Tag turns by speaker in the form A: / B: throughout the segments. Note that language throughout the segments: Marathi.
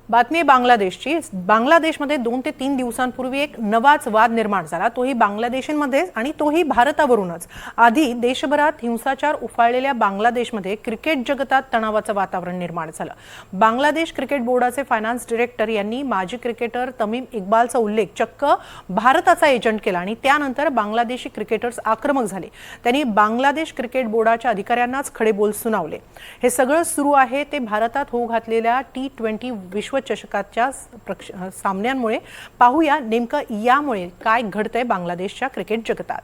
A: बातमी आहे बांगलादेशची। बांगलादेशमध्ये 2 ते 3 दिवसांपूर्वी एक नवाच वाद निर्माण झाला, तोही बांगलादेशींमध्येच आणि तोही भारतावरूनच। आधी देशभरात हिंसाचार उफाळलेल्या बांगलादेशमध्ये क्रिकेट जगतात तणावाचं वातावरण निर्माण झालं। बांगलादेश क्रिकेट बोर्डाचे फायनान्स डायरेक्टर यांनी माजी क्रिकेटर तमीम इक्बालचा उल्लेख चक्क भारताचा एजंट केला आणि त्यानंतर बांगलादेशी क्रिकेटर्स आक्रमक झाले। त्यांनी बांगलादेश क्रिकेट बोर्डाच्या अधिकाऱ्यांनाच खडे बोल सुनावले। हे सगळं सुरू आहे ते भारतात होऊ घातलेल्या T20 विश्वचषकाच्या सामन्यांमुळे। पाहूया नेमकं यामुळे काय घडतंय बांगलादेशच्या क्रिकेट जगतात।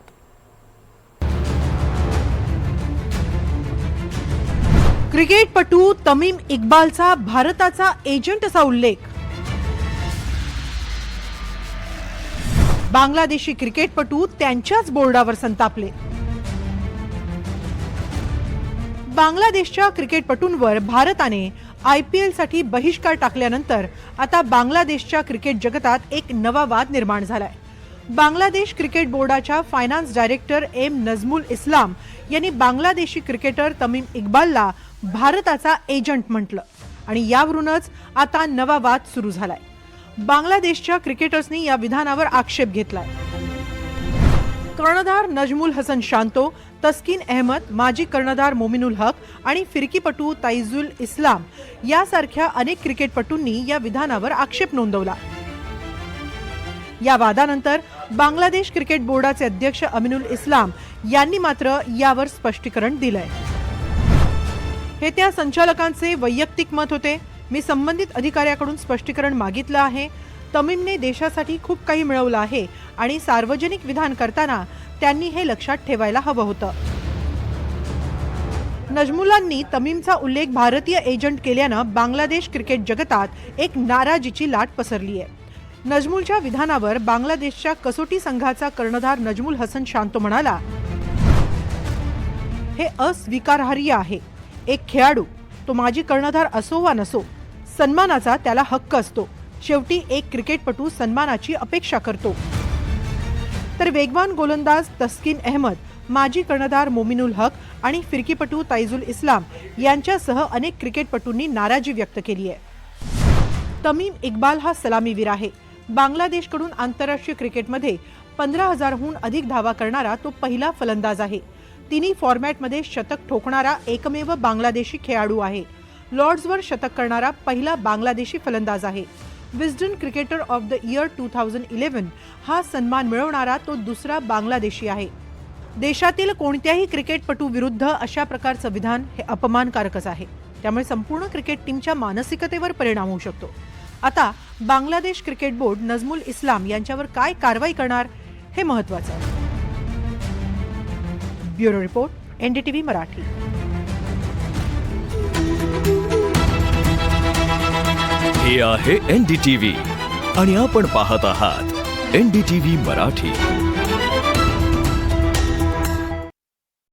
A: क्रिकेटपटू तमीम इक्बालचा भारताचा एजंट असा उल्लेख। बांगलादेशी क्रिकेटपटू त्यांच्याच बोर्डावर संतापले। बांगलादेशच्या क्रिकेटपटूंवर भारताने IPL साठी बहिष्कार टाकल्यानंतर आता बांगलादेशच्या क्रिकेट जगतात एक नवा वाद निर्माण झालाय। बांगलादेश क्रिकेट बोर्डाच्या फायनान्स डायरेक्टर एम नजमुल इस्लाम यांनी बांगलादेशी क्रिकेटर तमीम इक्बालला भारताचा एजंट म्हटलं आणि यावरूनच आता नवा वाद सुरू झालाय। बांगलादेशच्या क्रिकेटर्सनी या विधानावर आक्षेप घेतलाय। कर्णधार नजमुल हसन शांतो, तस्किन अहमद, माजी कर्णधार मोमिनुल हक आणि फिरकीपटू ताइजुल इस्लाम यासारख्या अनेक क्रिकेटपटूंनी या विधानावर आक्षेप नोंदवला। या वादानंतर बांगलादेश क्रिकेट बोर्डाचे अध्यक्ष अमिनुल इस्लाम यांनी मात्र यावर स्पष्टीकरण दिलंय। हे त्या संचालकांचे वैयक्तिक मत होते। मी संबंधित अधिकाऱ्याकडून स्पष्टीकरण मागितलं आहे। तमीमने देशासाठी खूप काही मिळवलं आहे आणि सार्वजनिक विधान करताना त्यांनी हे लक्षात ठेवायला हवं होतं। नजमुलांनी तमीमचा उल्लेख भारतीय एजंट केल्यानं बांगलादेश क्रिकेट जगतात एक नाराजीची लाट पसरली आहे। नजमुलच्या विधानावर बांगलादेशच्या कसोटी संघाचा कर्णधार नजमुल हसन शांतो म्हणाला, हे अस्वीकारार्ह आहे। एक खेळाडू, तो माजी कर्णधार असो वा नसो, सन्मानाचा त्याला हक्क असतो। शेवटी एक क्रिकेटपटू सन्मानाची अपेक्षा करतो। तर वेगवान गोलंदाज तस्किन अहमद, माजी कर्णधार मोमिनुल हक आणि फिरकीपटू ताइजुल इस्लाम यांच्यासह अनेक क्रिकेटपटूंनी नाराजी व्यक्त केली आहे। तमीम इक्बाल हा सलामीवीर आहे। बांगलादेशकडून आंतरराष्ट्रीय क्रिकेटमध्ये 15,000हून अधिक धावा करणारा तो पहिला फलंदाज आहे। तिन्ही फॉर्मॅटमध्ये शतक ठोकणारा एकमेव बांगलादेशी खेळाडू आहे। लॉर्ड्सवर शतक करणारा पहिला बांगलादेशी फलंदाज आहे। Wisden cricketer of the year 2011 हा सन्मान मिळवणारा तो दुसरा बांगलादेशी आहे। देशातील कोणत्याही क्रिकेटपटू विरुद्ध अशा प्रकारचं विधान हे अपमानकारकच आहे। त्यामुळे संपूर्ण क्रिकेट टीमच्या मानसिकतेवर परिणाम होऊ शकतो। आता बांगलादेश क्रिकेट बोर्ड नजमुल इस्लाम यांच्यावर काय कारवाई करणार हे महत्त्वाचं आहे। Bureau report, NDTV Marathi.
B: हे आहे NDTV आणि आपण पाहत आहात NDTV मराठी।